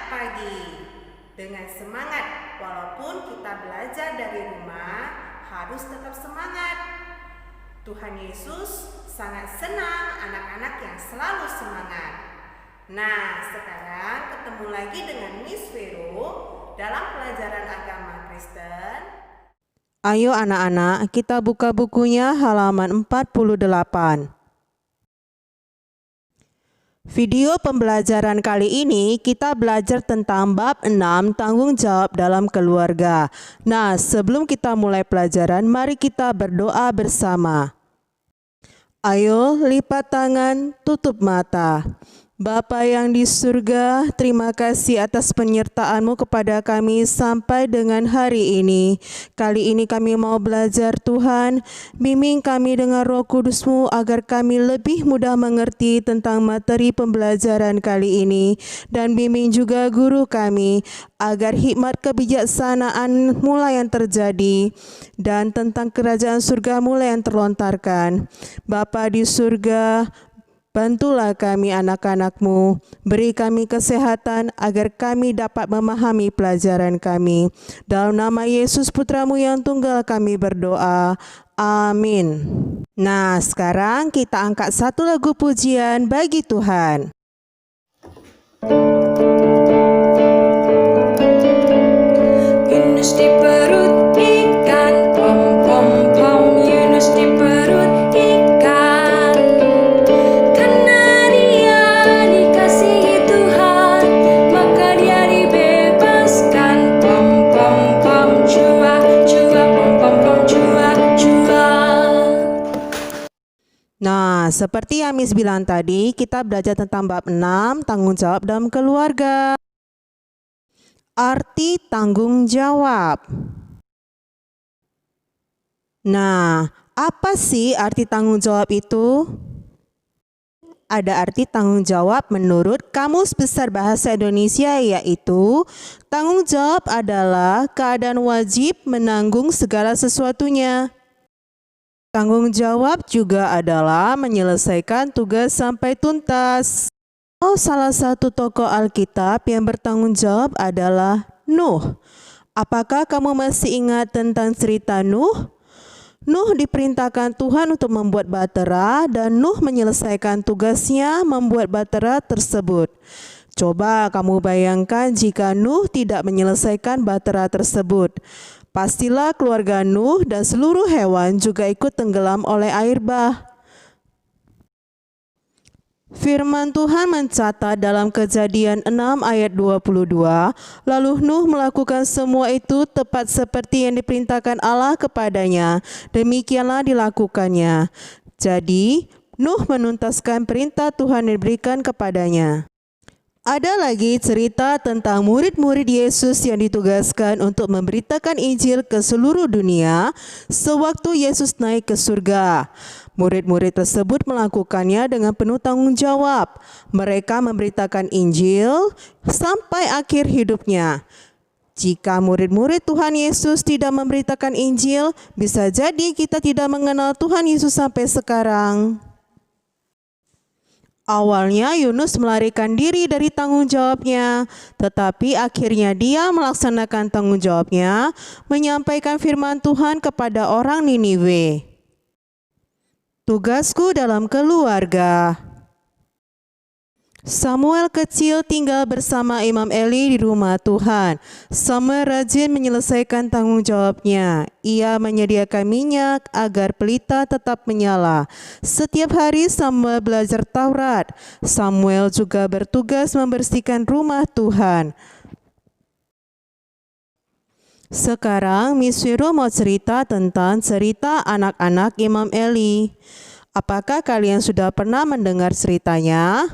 pagi. Dengan semangat, walaupun kita belajar dari rumah, harus tetap semangat. Tuhan Yesus sangat senang anak-anak yang selalu semangat. Nah, sekarang ketemu lagi dengan Miss Vero dalam pelajaran agama Kristen. Ayo anak-anak, kita buka bukunya halaman 48. Video pembelajaran kali ini kita belajar tentang bab 6 tanggung jawab dalam keluarga. Nah, sebelum kita mulai pelajaran, mari kita berdoa bersama. Ayo lipat tangan, tutup mata. Bapa yang di surga, terima kasih atas penyertaan-Mu kepada kami sampai dengan hari ini. Kali ini kami mau belajar Tuhan, bimbing kami dengan Roh Kudus-Mu agar kami lebih mudah mengerti tentang materi pembelajaran kali ini. Dan bimbing juga guru kami agar hikmat kebijaksanaan mulai yang terjadi dan tentang kerajaan surga mulai yang terlontarkan. Bapa di surga, bantulah kami anak-anak-Mu, beri kami kesehatan agar kami dapat memahami pelajaran kami. Dalam nama Yesus Putra-Mu yang tunggal kami berdoa. Amin. Nah, sekarang kita angkat satu lagu pujian bagi Tuhan. Yunus di perut ikan, pom pom pom. Yunus di perut ikan, karena dia dikasihi Tuhan, maka dia dibebaskan. Pom pom pom, jua jua, pom pom pom, jua jua. Nah, seperti yang Miss bilang tadi, kita belajar tentang bab 6, tanggung jawab dalam keluarga. Arti tanggung jawab. Nah, apa sih arti tanggung jawab itu? Ada arti tanggung jawab menurut Kamus Besar Bahasa Indonesia, yaitu tanggung jawab adalah keadaan wajib menanggung segala sesuatunya. Tanggung jawab juga adalah menyelesaikan tugas sampai tuntas. Salah satu tokoh Alkitab yang bertanggung jawab adalah Nuh. Apakah kamu masih ingat tentang cerita Nuh? Nuh diperintahkan Tuhan untuk membuat bahtera dan Nuh menyelesaikan tugasnya membuat bahtera tersebut. Coba kamu bayangkan jika Nuh tidak menyelesaikan bahtera tersebut. Pastilah keluarga Nuh dan seluruh hewan juga ikut tenggelam oleh air bah. Firman Tuhan mencatat dalam Kejadian 6 ayat 22, lalu Nuh melakukan semua itu tepat seperti yang diperintahkan Allah kepadanya. Demikianlah dilakukannya. Jadi, Nuh menuntaskan perintah Tuhan yang diberikan kepadanya. Ada lagi cerita tentang murid-murid Yesus yang ditugaskan untuk memberitakan Injil ke seluruh dunia sewaktu Yesus naik ke surga. Murid-murid tersebut melakukannya dengan penuh tanggung jawab. Mereka memberitakan Injil sampai akhir hidupnya. Jika murid-murid Tuhan Yesus tidak memberitakan Injil, bisa jadi kita tidak mengenal Tuhan Yesus sampai sekarang. Awalnya Yunus melarikan diri dari tanggung jawabnya, tetapi akhirnya dia melaksanakan tanggung jawabnya, menyampaikan firman Tuhan kepada orang Niniwe. Tugasku dalam keluarga. Samuel kecil tinggal bersama Imam Eli di rumah Tuhan. Samuel rajin menyelesaikan tanggung jawabnya. Ia menyediakan minyak agar pelita tetap menyala. Setiap hari Samuel belajar Taurat. Samuel juga bertugas membersihkan rumah Tuhan. Sekarang Miss Vero mau cerita tentang cerita anak-anak Imam Eli. Apakah kalian sudah pernah mendengar ceritanya?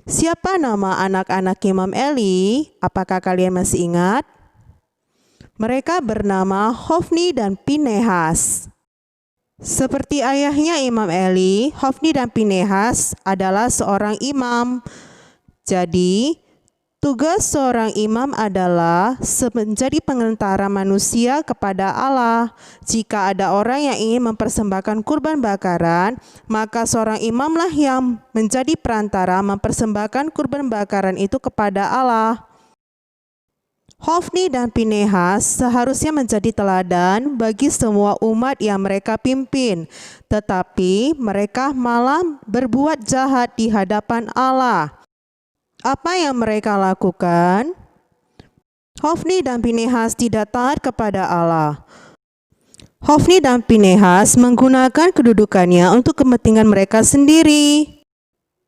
Siapa nama anak-anak Imam Eli? Apakah kalian masih ingat? Mereka bernama Hofni dan Pinehas. Seperti ayahnya Imam Eli, Hofni dan Pinehas adalah seorang imam. Jadi, tugas seorang imam adalah menjadi pengantara manusia kepada Allah. Jika ada orang yang ingin mempersembahkan kurban bakaran, maka seorang imamlah yang menjadi perantara mempersembahkan kurban bakaran itu kepada Allah. Hofni dan Pinehas seharusnya menjadi teladan bagi semua umat yang mereka pimpin, tetapi mereka malah berbuat jahat di hadapan Allah. Apa yang mereka lakukan? Hofni dan Pinehas tidak taat kepada Allah. Hofni dan Pinehas menggunakan kedudukannya untuk kepentingan mereka sendiri.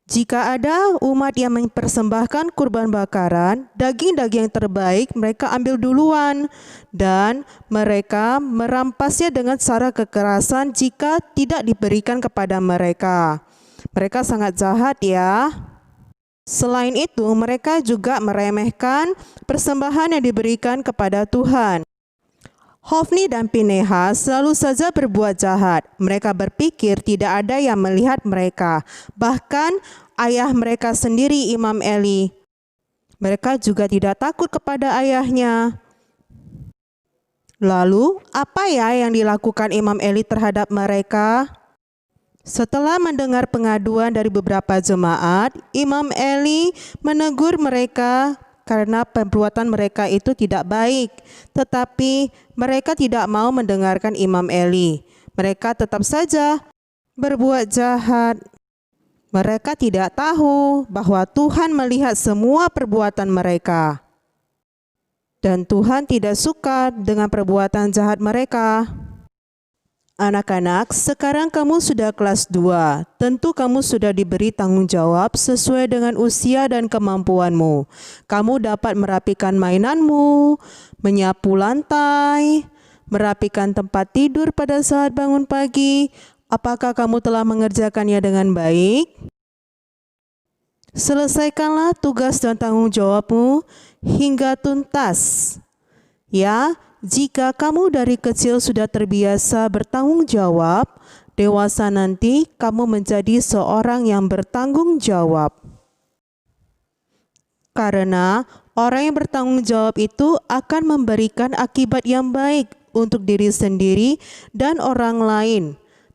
Jika ada umat yang mempersembahkan kurban bakaran, daging-daging yang terbaik mereka ambil duluan dan mereka merampasnya dengan cara kekerasan jika tidak diberikan kepada mereka. Mereka sangat jahat ya. Selain itu, mereka juga meremehkan persembahan yang diberikan kepada Tuhan. Hofni dan Pinehas selalu saja berbuat jahat. Mereka berpikir tidak ada yang melihat mereka. Bahkan ayah mereka sendiri, Imam Eli. Mereka juga tidak takut kepada ayahnya. Lalu, apa ya yang dilakukan Imam Eli terhadap mereka? Setelah mendengar pengaduan dari beberapa jemaat, Imam Eli menegur mereka karena perbuatan mereka itu tidak baik, tetapi mereka tidak mau mendengarkan Imam Eli. Mereka tetap saja berbuat jahat. Mereka tidak tahu bahwa Tuhan melihat semua perbuatan mereka. Dan Tuhan tidak suka dengan perbuatan jahat mereka. Anak-anak, sekarang kamu sudah kelas 2. Tentu kamu sudah diberi tanggung jawab sesuai dengan usia dan kemampuanmu. Kamu dapat merapikan mainanmu, menyapu lantai, merapikan tempat tidur pada saat bangun pagi. Apakah kamu telah mengerjakannya dengan baik? Selesaikanlah tugas dan tanggung jawabmu hingga tuntas. Ya, jika kamu dari kecil sudah terbiasa bertanggung jawab, dewasa nanti kamu menjadi seorang yang bertanggung jawab. Karena orang yang bertanggung jawab itu akan memberikan akibat yang baik untuk diri sendiri dan orang lain.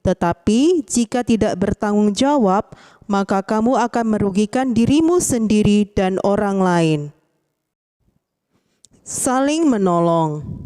Tetapi jika tidak bertanggung jawab, maka kamu akan merugikan dirimu sendiri dan orang lain. Saling menolong.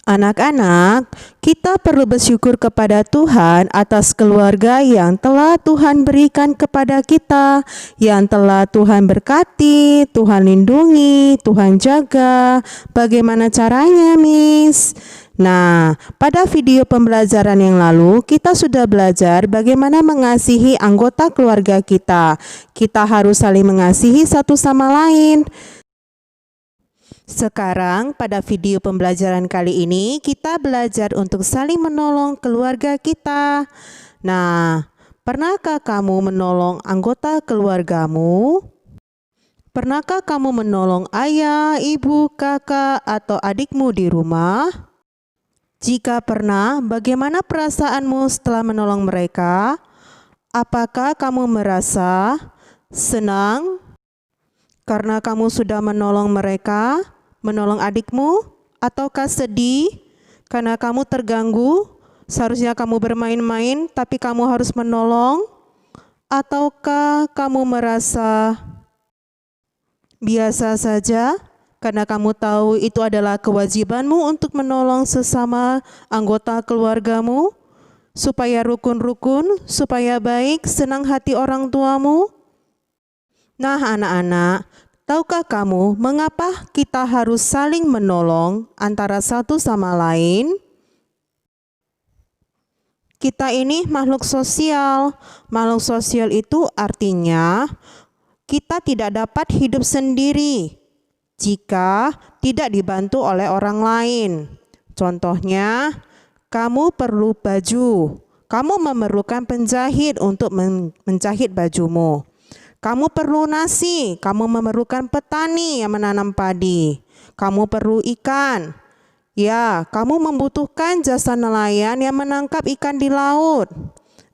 Anak-anak, kita perlu bersyukur kepada Tuhan atas keluarga yang telah Tuhan berikan kepada kita, yang telah Tuhan berkati, Tuhan lindungi, Tuhan jaga. Bagaimana caranya, Miss? Nah, pada video pembelajaran yang lalu, kita sudah belajar bagaimana mengasihi anggota keluarga kita. Kita harus saling mengasihi satu sama lain. Sekarang pada video pembelajaran kali ini kita belajar untuk saling menolong keluarga kita. Nah, pernahkah kamu menolong anggota keluargamu? Pernahkah kamu menolong ayah, ibu, kakak, atau adikmu di rumah? Jika pernah, bagaimana perasaanmu setelah menolong mereka? Apakah kamu merasa senang karena kamu sudah menolong mereka? Menolong adikmu, ataukah sedih karena kamu terganggu? Seharusnya kamu bermain-main tapi kamu harus menolong, ataukah kamu merasa biasa saja karena kamu tahu itu adalah kewajibanmu untuk menolong sesama anggota keluargamu supaya rukun-rukun, supaya baik, senang hati orang tuamu? Nah, anak-anak, tahukah kamu mengapa kita harus saling menolong antara satu sama lain? Kita ini makhluk sosial. Makhluk sosial itu artinya kita tidak dapat hidup sendiri jika tidak dibantu oleh orang lain. Contohnya, kamu perlu baju. Kamu memerlukan penjahit untuk menjahit bajumu. Kamu perlu nasi, kamu memerlukan petani yang menanam padi. Kamu perlu ikan. Ya, kamu membutuhkan jasa nelayan yang menangkap ikan di laut.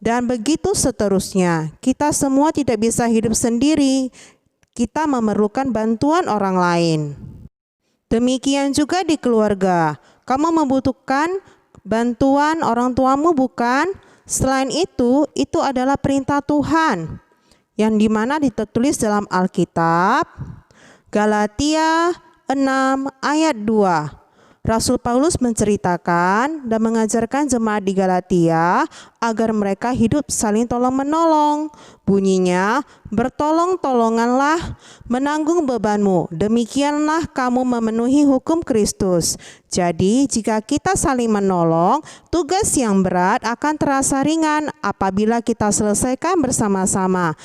Dan begitu seterusnya. Kita semua tidak bisa hidup sendiri. Kita memerlukan bantuan orang lain. Demikian juga di keluarga. Kamu membutuhkan bantuan orang tuamu, bukan? Selain itu adalah perintah Tuhan, yang dimana ditulis dalam Alkitab, Galatia 6 ayat 2. Rasul Paulus menceritakan dan mengajarkan jemaat di Galatia agar mereka hidup saling tolong-menolong. Bunyinya, bertolong-tolonganlah menanggung bebanmu, demikianlah kamu memenuhi hukum Kristus. Jadi, jika kita saling menolong, tugas yang berat akan terasa ringan apabila kita selesaikan bersama-sama.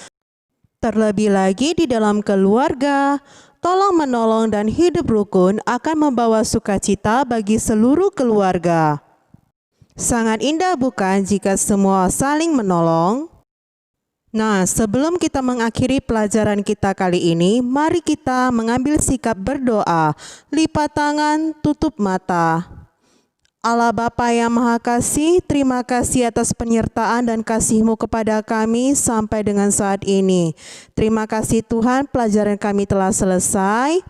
Terlebih lagi di dalam keluarga, tolong-menolong dan hidup rukun akan membawa sukacita bagi seluruh keluarga. Sangat indah bukan jika semua saling menolong? Nah, sebelum kita mengakhiri pelajaran kita kali ini, mari kita mengambil sikap berdoa. Lipat tangan, tutup mata. Allah Bapa yang Maha Kasih, terima kasih atas penyertaan dan kasih-Mu kepada kami sampai dengan saat ini. Terima kasih Tuhan, pelajaran kami telah selesai.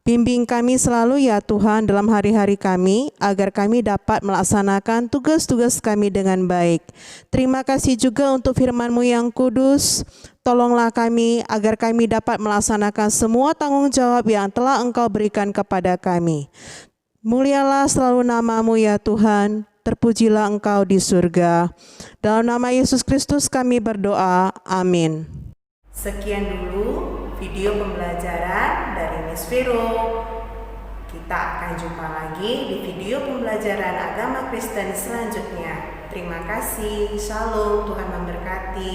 Bimbing kami selalu ya Tuhan dalam hari-hari kami, agar kami dapat melaksanakan tugas-tugas kami dengan baik. Terima kasih juga untuk firman-Mu yang kudus. Tolonglah kami agar kami dapat melaksanakan semua tanggung jawab yang telah Engkau berikan kepada kami. Mulialah selalu nama-Mu ya Tuhan, terpujilah Engkau di surga. Dalam nama Yesus Kristus kami berdoa, amin. Sekian dulu video pembelajaran dari Miss Vero. Kita akan jumpa lagi di video pembelajaran agama Kristen selanjutnya. Terima kasih, Shalom, Tuhan memberkati.